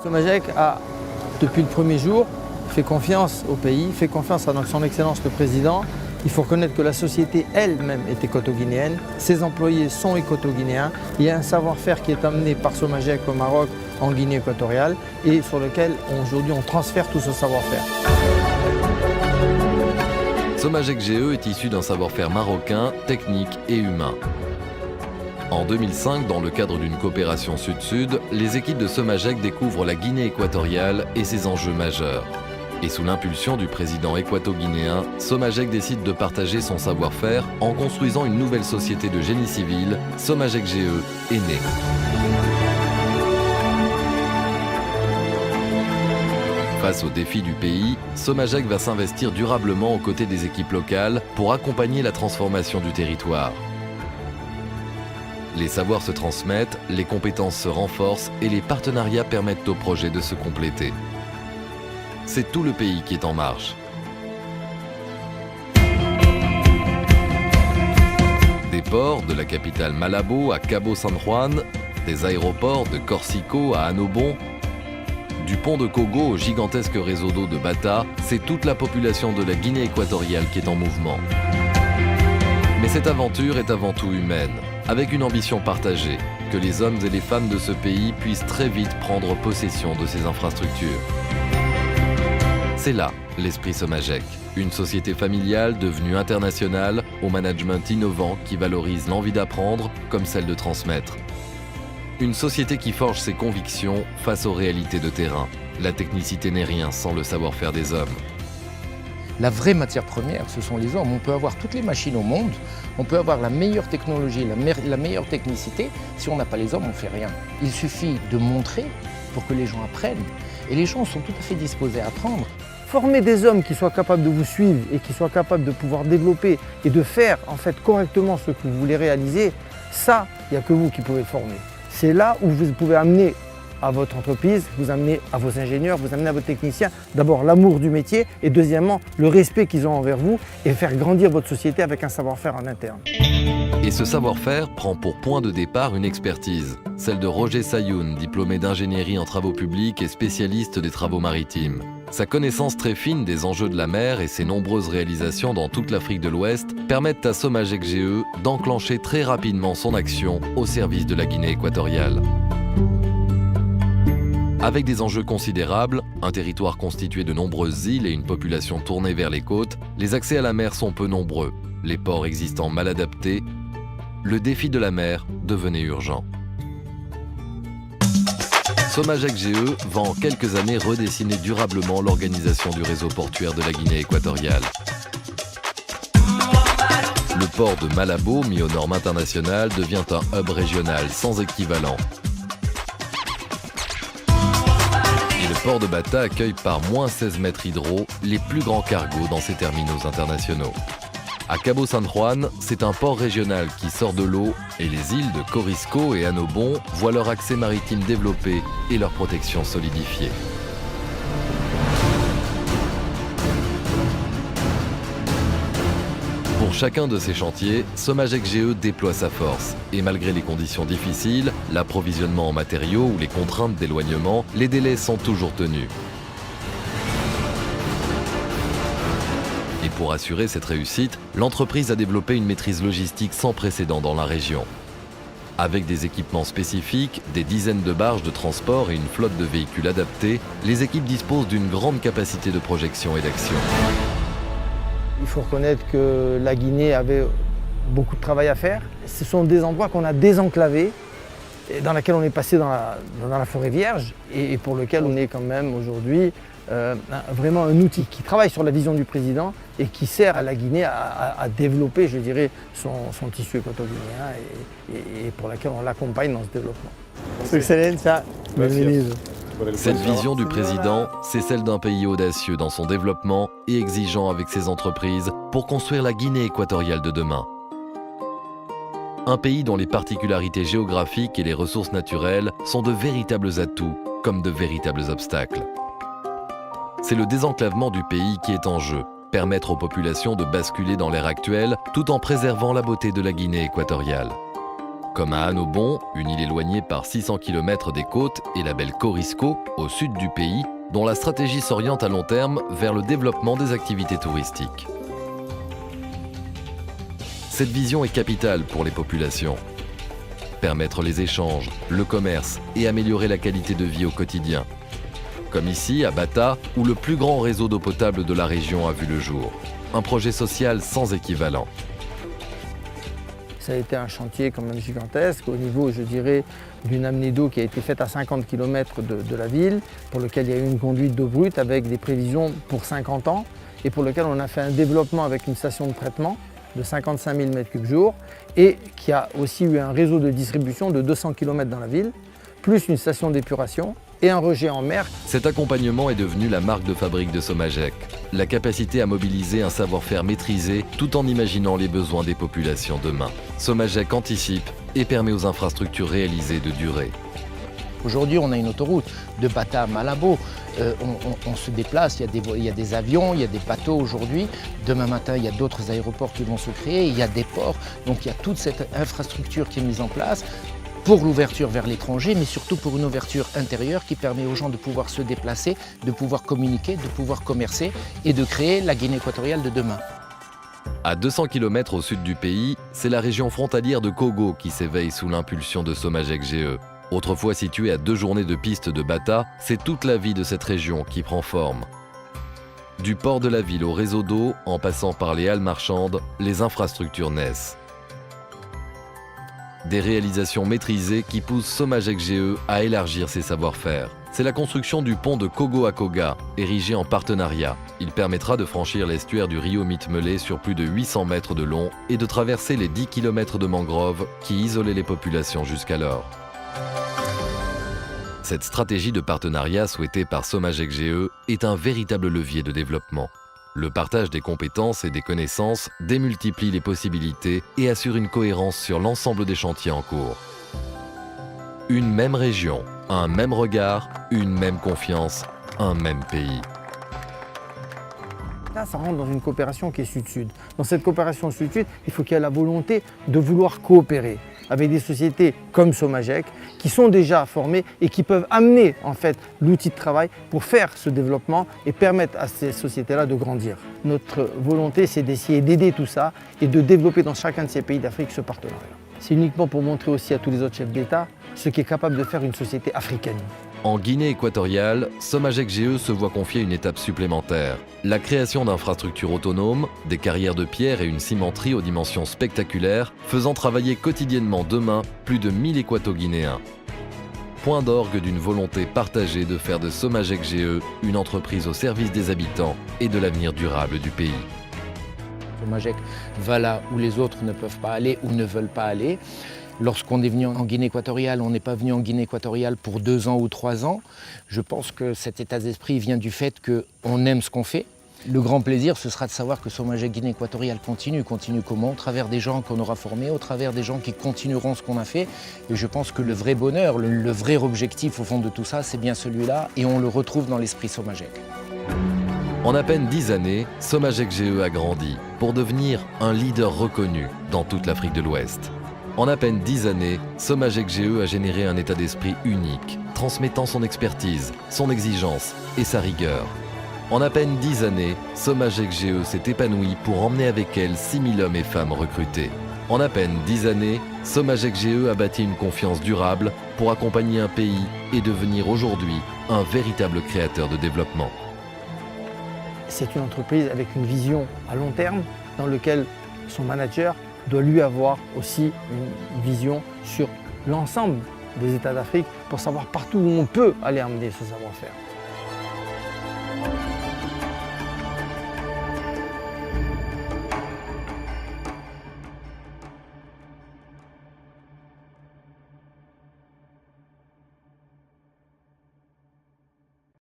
Somagec a, depuis le premier jour, fait confiance au pays, fait confiance à son Excellence le Président. Il faut reconnaître que la société elle-même est équato-guinéenne, ses employés sont équato-guinéens. Il y a un savoir-faire qui est amené par Somagec au Maroc, en Guinée équatoriale, et sur lequel aujourd'hui on transfère tout ce savoir-faire. Somagec GE est issu d'un savoir-faire marocain, technique et humain. En 2005, dans le cadre d'une coopération sud-sud, les équipes de Somagec découvrent la Guinée équatoriale et ses enjeux majeurs. Et sous l'impulsion du président équato-guinéen, Somagec décide de partager son savoir-faire en construisant une nouvelle société de génie civil. Somagec GE est née. Face aux défis du pays, Somagec va s'investir durablement aux côtés des équipes locales pour accompagner la transformation du territoire. Les savoirs se transmettent, les compétences se renforcent et les partenariats permettent au projet de se compléter. C'est tout le pays qui est en marche. Des ports de la capitale Malabo à Cabo San Juan, des aéroports de Corsico à Annobon, du pont de Kogo au gigantesque réseau d'eau de Bata, c'est toute la population de la Guinée équatoriale qui est en mouvement. Mais cette aventure est avant tout humaine, avec une ambition partagée, que les hommes et les femmes de ce pays puissent très vite prendre possession de ces infrastructures. C'est là l'esprit Somagec, une société familiale devenue internationale, au management innovant qui valorise l'envie d'apprendre comme celle de transmettre. Une société qui forge ses convictions face aux réalités de terrain. La technicité n'est rien sans le savoir-faire des hommes. La vraie matière première, ce sont les hommes. On peut avoir toutes les machines au monde, on peut avoir la meilleure technologie, la meilleure technicité. Si on n'a pas les hommes, on ne fait rien. Il suffit de montrer pour que les gens apprennent. Et les gens sont tout à fait disposés à apprendre. Former des hommes qui soient capables de vous suivre et qui soient capables de pouvoir développer et de faire en fait correctement ce que vous voulez réaliser, ça, il n'y a que vous qui pouvez le former. C'est là où vous pouvez amener à votre entreprise, vous amener à vos ingénieurs, vous amener à vos techniciens, d'abord l'amour du métier et deuxièmement le respect qu'ils ont envers vous et faire grandir votre société avec un savoir-faire en interne. Et ce savoir-faire prend pour point de départ une expertise, celle de Roger Sayoun, diplômé d'ingénierie en travaux publics et spécialiste des travaux maritimes. Sa connaissance très fine des enjeux de la mer et ses nombreuses réalisations dans toute l'Afrique de l'Ouest permettent à Somagec GE d'enclencher très rapidement son action au service de la Guinée équatoriale. Avec des enjeux considérables, un territoire constitué de nombreuses îles et une population tournée vers les côtes, les accès à la mer sont peu nombreux, les ports existants mal adaptés, le défi de la mer devenait urgent. Somagec GE va en quelques années redessiner durablement l'organisation du réseau portuaire de la Guinée équatoriale. Le port de Malabo, mis aux normes internationales, devient un hub régional sans équivalent. Le port de Bata accueille par moins 16 mètres hydro les plus grands cargos dans ses terminaux internationaux. À Cabo San Juan, c'est un port régional qui sort de l'eau et les îles de Corisco et Annobon voient leur accès maritime développé et leur protection solidifiée. Pour chacun de ces chantiers, Somagec GE déploie sa force. Et malgré les conditions difficiles, l'approvisionnement en matériaux ou les contraintes d'éloignement, les délais sont toujours tenus. Et pour assurer cette réussite, l'entreprise a développé une maîtrise logistique sans précédent dans la région. Avec des équipements spécifiques, des dizaines de barges de transport et une flotte de véhicules adaptés, les équipes disposent d'une grande capacité de projection et d'action. Il faut reconnaître que la Guinée avait beaucoup de travail à faire. Ce sont des endroits qu'on a désenclavés, dans lesquels on est passé dans la forêt vierge et pour lequel on est quand même aujourd'hui vraiment un outil qui travaille sur la vision du président et qui sert à la Guinée à développer, je dirais, son tissu équato-guinéen et pour laquelle on l'accompagne dans ce développement. Excellenza, bienvenue. Cette vision du président, c'est celle d'un pays audacieux dans son développement et exigeant avec ses entreprises pour construire la Guinée équatoriale de demain. Un pays dont les particularités géographiques et les ressources naturelles sont de véritables atouts comme de véritables obstacles. C'est le désenclavement du pays qui est en jeu, permettre aux populations de basculer dans l'ère actuelle tout en préservant la beauté de la Guinée équatoriale. Comme à Annobon, une île éloignée par 600 km des côtes et la belle Corisco, au sud du pays, dont la stratégie s'oriente à long terme vers le développement des activités touristiques. Cette vision est capitale pour les populations. Permettre les échanges, le commerce et améliorer la qualité de vie au quotidien. Comme ici, à Bata, où le plus grand réseau d'eau potable de la région a vu le jour. Un projet social sans équivalent. Ça a été un chantier quand même gigantesque au niveau, je dirais, d'une amenée d'eau qui a été faite à 50 km de la ville, pour lequel il y a eu une conduite d'eau brute avec des prévisions pour 50 ans et pour lequel on a fait un développement avec une station de traitement de 55 000 m3 jour et qui a aussi eu un réseau de distribution de 200 km dans la ville, plus une station d'épuration et un rejet en mer. Cet accompagnement est devenu la marque de fabrique de Somagec. La capacité à mobiliser un savoir-faire maîtrisé tout en imaginant les besoins des populations demain. Somagec anticipe et permet aux infrastructures réalisées de durer. Aujourd'hui, on a une autoroute de Bata à Malabo. On se déplace, il y a des avions, il y a des bateaux aujourd'hui. Demain matin, il y a d'autres aéroports qui vont se créer, il y a des ports. Donc il y a toute cette infrastructure qui est mise en place pour l'ouverture vers l'étranger, mais surtout pour une ouverture intérieure qui permet aux gens de pouvoir se déplacer, de pouvoir communiquer, de pouvoir commercer et de créer la Guinée équatoriale de demain. À 200 km au sud du pays, c'est la région frontalière de Kogo qui s'éveille sous l'impulsion de Somagec GE. Autrefois située à 2 journées de piste de Bata, c'est toute la vie de cette région qui prend forme. Du port de la ville au réseau d'eau, en passant par les halles marchandes, les infrastructures naissent. Des réalisations maîtrisées qui poussent Somagec GE à élargir ses savoir-faire. C'est la construction du pont de Kogo à Koga, érigé en partenariat. Il permettra de franchir l'estuaire du Rio Mitmele sur plus de 800 mètres de long et de traverser les 10 km de mangroves qui isolaient les populations jusqu'alors. Cette stratégie de partenariat souhaitée par Somagec GE est un véritable levier de développement. Le partage des compétences et des connaissances démultiplie les possibilités et assure une cohérence sur l'ensemble des chantiers en cours. Une même région, un même regard, une même confiance, un même pays. Là, ça rentre dans une coopération qui est sud-sud. Dans cette coopération sud-sud, il faut qu'il y ait la volonté de vouloir coopérer avec des sociétés comme Somagec qui sont déjà formées et qui peuvent amener en fait l'outil de travail pour faire ce développement et permettre à ces sociétés-là de grandir. Notre volonté, c'est d'essayer d'aider tout ça et de développer dans chacun de ces pays d'Afrique ce partenariat. C'est uniquement pour montrer aussi à tous les autres chefs d'État ce qu'est capable de faire une société africaine. En Guinée équatoriale, Somagec GE se voit confier une étape supplémentaire. La création d'infrastructures autonomes, des carrières de pierre et une cimenterie aux dimensions spectaculaires, faisant travailler quotidiennement demain plus de 1000 Équato-Guinéens. Point d'orgue d'une volonté partagée de faire de Somagec GE une entreprise au service des habitants et de l'avenir durable du pays. Somagec va là où les autres ne peuvent pas aller ou ne veulent pas aller. Lorsqu'on est venu en Guinée équatoriale, on n'est pas venu en Guinée équatoriale pour 2 ans ou 3 ans. Je pense que cet état d'esprit vient du fait qu'on aime ce qu'on fait. Le grand plaisir, ce sera de savoir que Somagec Guinée équatoriale continue comment? Au travers des gens qu'on aura formés, au travers des gens qui continueront ce qu'on a fait. Et je pense que le vrai bonheur, le vrai objectif au fond de tout ça, c'est bien celui-là. Et on le retrouve dans l'esprit Somagec. En à peine 10 années, Somagec GE a grandi pour devenir un leader reconnu dans toute l'Afrique de l'Ouest. En à peine 10 années, Somagec GE a généré un état d'esprit unique, transmettant son expertise, son exigence et sa rigueur. En à peine 10 années, Somagec GE s'est épanoui pour emmener avec elle 6000 hommes et femmes recrutés. En à peine 10 années, Somagec GE a bâti une confiance durable pour accompagner un pays et devenir aujourd'hui un véritable créateur de développement. C'est une entreprise avec une vision à long terme dans laquelle son manager doit lui avoir aussi une vision sur l'ensemble des États d'Afrique pour savoir partout où on peut aller amener ce savoir-faire.